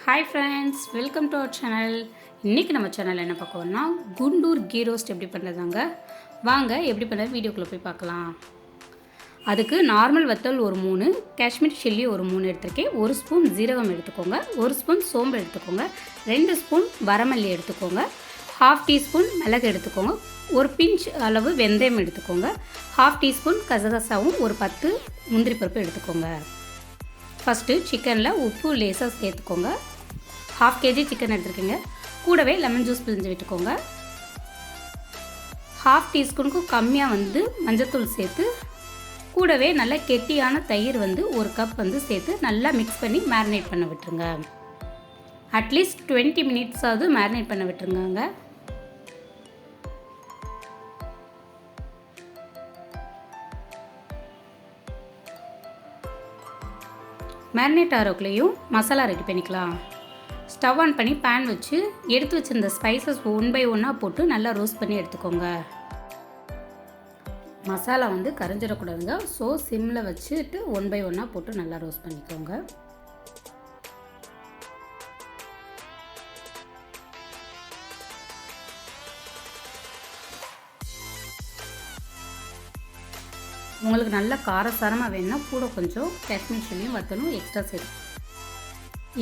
Hi friends, welcome to our channel. இன்னைக்கு நம்ம சேனல்ல என்ன பார்க்க போறோம்னா குண்டூர் கீ ரோஸ்ட் எப்படி பண்றதாங்க. வாங்க எப்படி பண்றது வீடியோக்குள்ள போய் பார்க்கலாம். அதுக்கு நார்மல் வத்தல் ஒரு 3, காஷ்மீர் சில்லி ஒரு 3 எடுத்துக்கேன். 1 ஸ்பூன் ஜீரகம் எடுத்துக்கோங்க. 1 ஸ்பூன் சோம்பு எடுத்துக்கோங்க. 2 ஸ்பூன் வரமல்லி எடுத்துக்கோங்க. 1/2 டீஸ்பூன் மிளகு எடுத்துக்கோங்க. ஒரு பிஞ்ச் அளவு வெந்தயம் எடுத்துக்கோங்க. 1/2 டீஸ்பூன் கசகசாவும் ஒரு 10 முந்திரி பருப்பு எடுத்துக்கோங்க. ஃபஸ்ட்டு சிக்கனில் உப்பு லேசாக சேர்த்துக்கோங்க. 1/2 kg சிக்கன் எடுத்துருக்கீங்க. கூடவே லெமன் ஜூஸ் பிழிஞ்சு விட்டுக்கோங்க. 1/2 டீஸ்பூனுக்கும் கம்மியாக மஞ்சத்தூள் சேர்த்து கூடவே நல்ல கெட்டியான தயிர் ஒரு கப் சேர்த்து நல்லா மிக்ஸ் பண்ணி மேரினேட் பண்ண விட்டுருங்க. அட்லீஸ்ட் 20 மினிட்ஸாவது மேரினேட் பண்ண விட்டுருங்க. மேரினேட் ஆகிறக்குள்ளேயும் மசாலா ரெடி பண்ணிக்கலாம். ஸ்டவ் ஆன் பண்ணி பேன் வச்சு எடுத்து வச்சிருந்த ஸ்பைசஸ் ஒன் பை ஒன்னாக போட்டு நல்லா ரோஸ்ட் பண்ணி எடுத்துக்கோங்க. மசாலா கரைஞ்சிடக்கூடாதுங்க. ஸோ சிம்மில் வச்சுட்டு ஒன் பை ஒன்னாக போட்டு நல்லா ரோஸ்ட் பண்ணிக்கோங்க. உங்களுக்கு நல்ல காரசாரமாக வேணும்னா கூட கொஞ்சம் காஷ்மீர் சில்லியும் வத்தலும் எக்ஸ்ட்ரா சேர்த்து.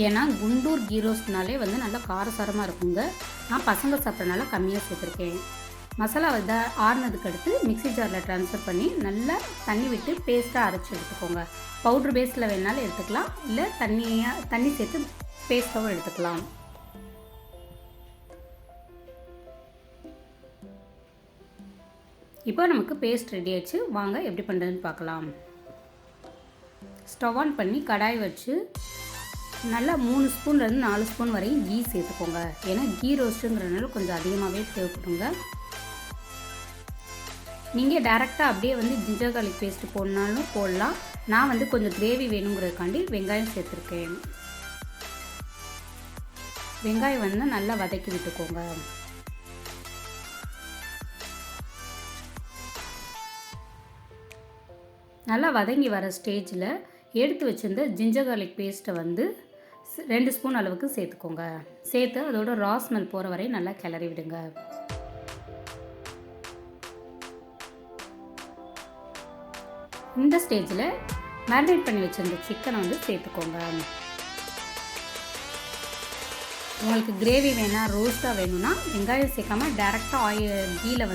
ஏன்னா குண்டூர் கீ ரோஸ்ட்னாலே நல்லா காரசாரமாக இருக்குங்க. நான் பசங்க சாப்பிட்றதுனால கம்மியாக சேர்த்துருக்கேன். மசாலா ஆறுனதுக்கு அடுத்து மிக்ஸி ஜாரில் ட்ரான்ஸ்ஃபர் பண்ணி நல்லா தண்ணி விட்டு பேஸ்ட்டாக அரைச்சி எடுத்துக்கோங்க. பவுட்ரு பேஸில் வேணாலும் எடுத்துக்கலாம், இல்லை தண்ணி சேர்த்து பேஸ்ட்டாகவும் எடுத்துக்கலாம். இப்போ நமக்கு பேஸ்ட் ரெடி ஆயிடுச்சு. வாங்க எப்படி பண்ணுறதுன்னு பார்க்கலாம். ஸ்டவ் ஆன் பண்ணி கடாய் வச்சு நல்லா 3 ஸ்பூன்லேருந்து 4 ஸ்பூன் வரையும் கீ சேர்த்துக்கோங்க. ஏன்னா கீ ரோஸ்ட்டுங்கிறதுனால கொஞ்சம் அதிகமாகவே தேவைப்படுங்க. நீங்கள் டேரெக்டாக அப்படியே ஜிஞ்சர் கார்லிக் பேஸ்ட்டு போடனாலும் போடலாம். நான் கொஞ்சம் கிரேவி வேணுங்கிறதுக்காண்டி வெங்காயம் சேர்த்துருக்கேன். வெங்காயம் நல்லா வதக்கி விட்டுக்கோங்க. நல்லா வதங்கி வர ஸ்டேஜில் எடுத்து வச்சுருந்த ஜிஞ்சர் கார்லிக் பேஸ்ட்டை 2 ஸ்பூன் அளவுக்கு சேர்த்துக்கோங்க. சேர்த்து அதோட ரா ஸ்மெல் போகிற வரையும் நல்லா கிளறி விடுங்க. இந்த ஸ்டேஜில் மேரினேட் பண்ணி வச்சுருந்த சிக்கனை சேர்த்துக்கோங்க. உங்களுக்கு கிரேவி வேணால் ரோஸ்ட்டாக வேணும்னா வெங்காயம் சேர்க்காம டேரெக்டாக கீயில்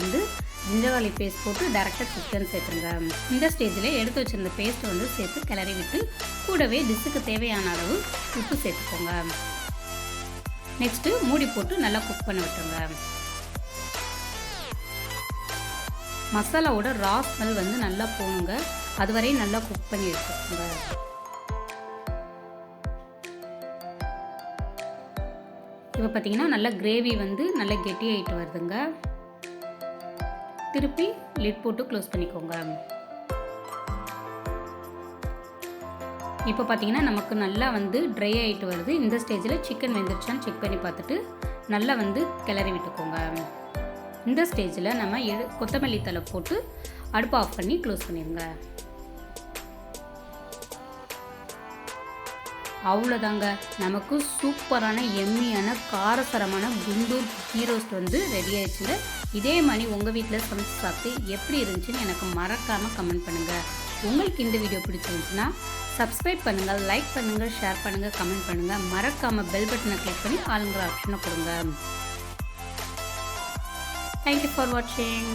ஜிஞ்சர் கார்லிக் பேஸ்ட் போட்டு டேரெக்டாக சிக்கன் சேர்த்துருங்க. இந்த ஸ்டேஜில் எடுத்து வச்சுருந்த பேஸ்ட்டை சேர்த்து கிளறி விட்டு கூடவே டிஷ்ஷுக்கு தேவையான அளவு உப்பு சேர்த்துக்கோங்க. நெக்ஸ்ட்டு மூடி போட்டு நல்லா குக் பண்ண விட்டுருங்க. மசாலாவோட ரா ஸ்மெல் நல்லா போகணுங்க. அதுவரையும் நல்லா குக் பண்ணி எடுத்துக்கோங்க. இப்போ பார்த்தீங்கன்னா நல்லா கிரேவி நல்லா கெட்டியாகிட்டு வருதுங்க. திருப்பி லிட் போட்டு க்ளோஸ் பண்ணிக்கோங்க. இப்போ பார்த்தீங்கன்னா நமக்கு நல்லா ட்ரை ஆகிட்டு வருது. இந்த ஸ்டேஜில் சிக்கன் வெந்துருச்சான்னு செக் பண்ணி பார்த்துட்டு நல்லா கிளறி விட்டுக்கோங்க. இந்த ஸ்டேஜில் நம்ம கொத்தமல்லி தழை போட்டு அடுப்பு ஆஃப் பண்ணி க்ளோஸ் பண்ணிடுங்க. அவ்வளோதாங்க, நமக்கு சூப்பரான எம்மியான காரசாரமான குண்டூர் கீ ரோஸ்ட் ரெடி ஆயிடுச்சுங்க. இதே மாதிரி உங்கள் வீட்டில் சமைச்சு சாப்பிட்டு எப்படி இருந்துச்சுன்னு எனக்கு மறக்காமல் கமெண்ட் பண்ணுங்கள். உங்களுக்கு இந்த வீடியோ பிடிச்சிருந்துச்சுன்னா சப்ஸ்கிரைப் பண்ணுங்கள், லைக் பண்ணுங்கள், ஷேர் பண்ணுங்கள், கமெண்ட் பண்ணுங்கள். மறக்காமல் பெல் பட்டனை கிளிக் பண்ணி ஆளுங்கிற ஆப்ஷனை கொடுங்க. தேங்க்யூ ஃபார் வாட்சிங்.